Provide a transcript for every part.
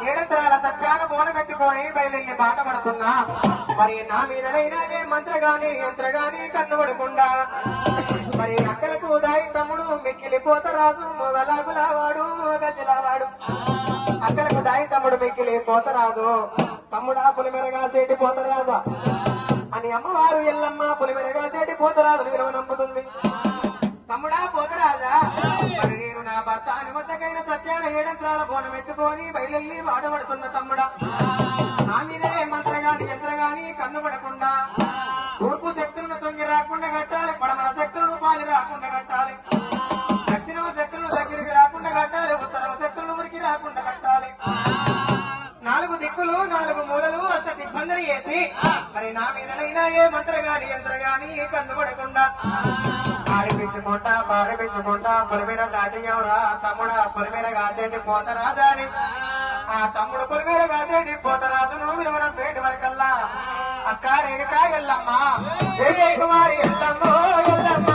ఏడంతరాల సత్యాన బోనమెత్తుకొని బయలుల్లి బాట పడుతున్నా మరి నా మీదనైనా ఏ మంత్ర గాని యంత్ర గాని కన్ను పడకుండా మరి అక్కలకు దాయి తమ్ముడు మిక్కిలిపోతరాజు మొగలాగులావాడు మోగజిలావాడు అక్కలకు దాయి తమ్ముడు మిక్కిలి పోతరాజు తమ్ముడా పులిమెరగా సేటి పోతరాజా అని అమ్మవారు ఎల్లమ్మ పులిమెరగా సేటి పోతరాజు విలువ నమ్ముతుంది. తమ్ముడా పోతరాజా మరి నేను నా భర్త అనుమతకైన సత్యాన ఏడంత్రాల బోనం ఎత్తుకొని బయలుల్లి వాడబడుతున్న తమ్ముడా నా మీదే మంత్రగాని యంత్రగాని కన్ను పడకుండా తూర్పు శక్తులను తొంగి రాకుండా కట్టాలి, పడమర శక్తులను పాలి రాకుండా కట్టాలి, దక్షిణం శక్తులను దగ్గరికి రాకుండా కట్టాలి, ఉత్తరం శక్తులను ఉరికి రాకుండా కట్టాలి. 4 దిక్కులు 4 మూలలు అష్ట దిగ్బంధన చేసి మరి నా మీదనైనా ఏ మంత్రగాని యంత్రగాని కన్ను పడకుండా ఆడిపించుకుంటా పాడిపించుకుంటా పొలిమేర దాటియవరా తమ్ముడా పొలిమేర కాసేటి పోతరాజా అని ఆ తమ్ముడు పొలిమేర కాసేటి పోతరాజును విలువన పేటి వరకల్లా అక్క రేణుకా ఎల్లమ్మ జయ జయ కుమారి ఎల్లమ్మ ఎల్లమ్మ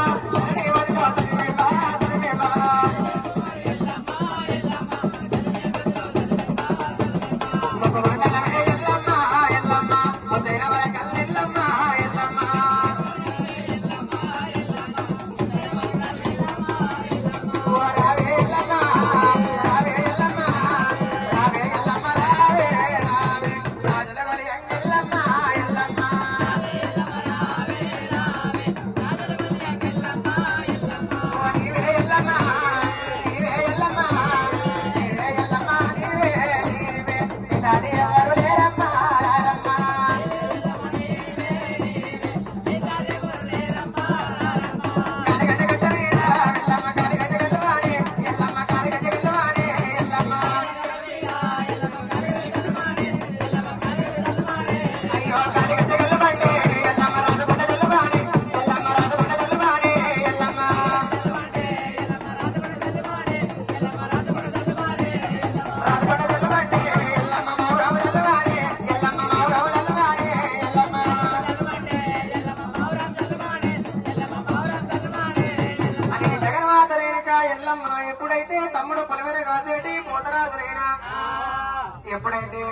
ఎల్లమ్మ ఎప్పుడైతే తమ్ముడు పొలిమేర కాసేటి పోతరాజునైనా ఎప్పుడైతే